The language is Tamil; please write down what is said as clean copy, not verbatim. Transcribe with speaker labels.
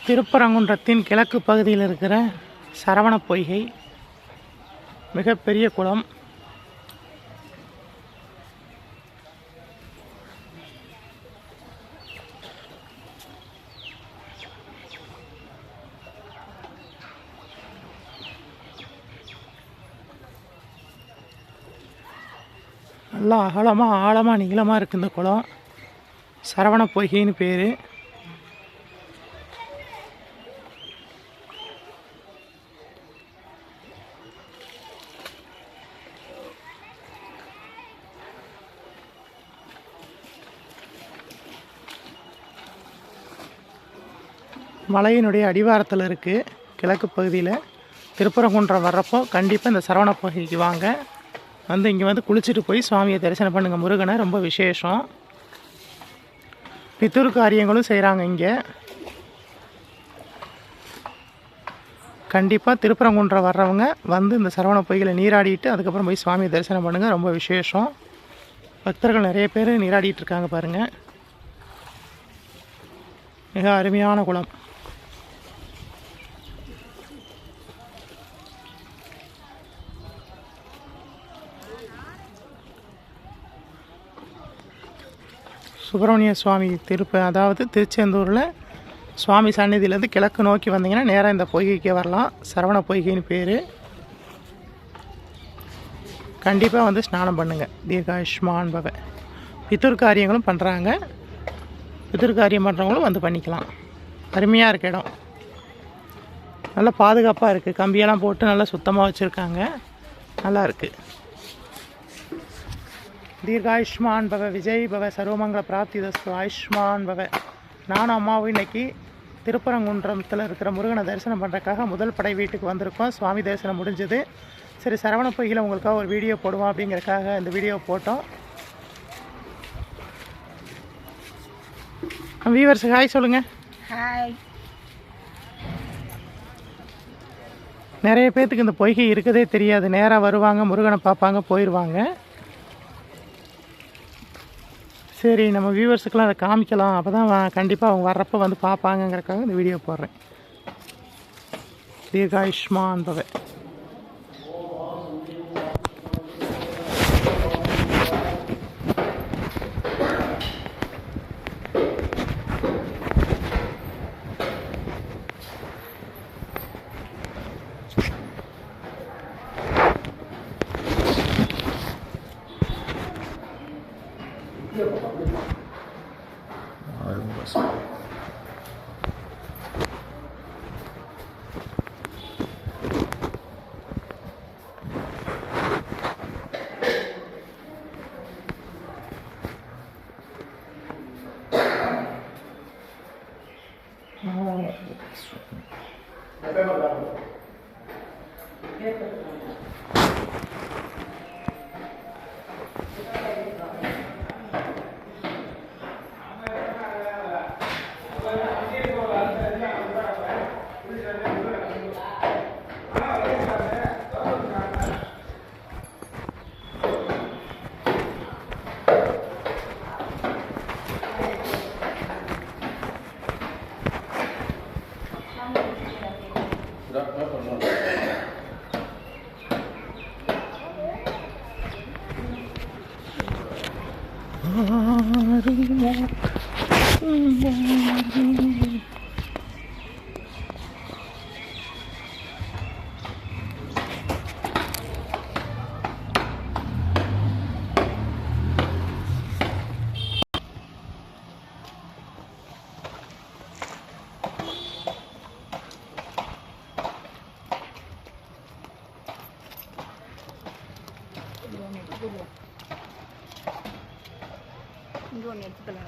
Speaker 1: திருப்பரங்குன்றத்தின் கிழக்கு பகுதியில் இருக்கிற சரவண பொய்கை மிகப்பெரிய குளம். நல்லா அகலமாக ஆழமாக நீளமாக இருக்குது இந்த குளம். சரவண பொய்கைன்னு பேர். மலையினுடைய அடிவாரத்தில் இருக்குது. கிழக்கு பகுதியில் திருப்பரங்குன்றம் வர்றப்போ கண்டிப்பாக இந்த சரவண பொய்கைக்கு வாங்க. இங்கே வந்து குளிச்சுட்டு போய் சுவாமியை தரிசனம் பண்ணுங்கள். முருகனை ரொம்ப விசேஷம். பித்தூர் காரியங்களும் செய்கிறாங்க இங்கே. கண்டிப்பாக திருப்பரங்குன்றம் வர்றவங்க வந்து இந்த சரவண பொய்கையில் நீராடிட்டு அதுக்கப்புறம் போய் சுவாமியை தரிசனம் பண்ணுங்கள். ரொம்ப விசேஷம். பக்தர்கள் நிறைய பேர் நீராடிட்டு இருக்காங்க பாருங்கள். மிக அருமையான குளம். சுப்பிரமணிய சுவாமி அதாவது திருச்செந்தூரில் சுவாமி சந்நிதியிலேருந்து கிழக்கு நோக்கி வந்தீங்கன்னா நேராக இந்த பொய்கைக்கே வரலாம். சரவண பொய்கைன்னு பேர். கண்டிப்பாக வந்து ஸ்நானம் பண்ணுங்கள். தீர்காயுஷ்மான் பவ. பித்தூர் காரியங்களும் பண்ணுறாங்க. பித்தூர் காரியம் பண்ணுறவங்களும் வந்து பண்ணிக்கலாம். அருமையாக இருக்க இடம். நல்லா பாதுகாப்பாக இருக்குது. கம்பியெல்லாம் போட்டு நல்லா சுத்தமாக வச்சுருக்காங்க. நல்லா இருக்குது. தீர்காயுஷ்மான் பவ, விஜய் பவ, சர்வமங்கல பிராப்தி தஸ்து, ஆயுஷ்மான் பவ. நானும் அம்மாவும் இன்னைக்கு திருப்பரங்குன்றத்தில் இருக்கிற முருகனை தரிசனம் பண்ணுறதுக்காக முதல் படை வீட்டுக்கு வந்திருக்கோம். சுவாமி தரிசனம் முடிஞ்சது. சரி, சரவண பொய்கையில் உங்களுக்காக ஒரு வீடியோ போடுவோம் அப்படிங்கிறதுக்காக இந்த வீடியோ போட்டோம். வியூவர்ஸ் ஹாய் சொல்லுங்கள்.
Speaker 2: ஹாய்.
Speaker 1: நிறைய பேர்த்துக்கு இந்த பொய்கை இருக்கதே தெரியாது. நேராக வருவாங்க, முருகனை பார்ப்பாங்க, போயிடுவாங்க. சரி, நம்ம வியூவர்ஸுக்கெலாம் அதை காமிக்கலாம். அப்போ தான் கண்டிப்பாக அவங்க வர்றப்போ வந்து பார்ப்பாங்கங்கிறக்காக இந்த வீடியோ போடுறேன். தீர்காயுஷ்மான் பவ.
Speaker 2: இங்கே ஒன்று எடுத்துக்கலாம்.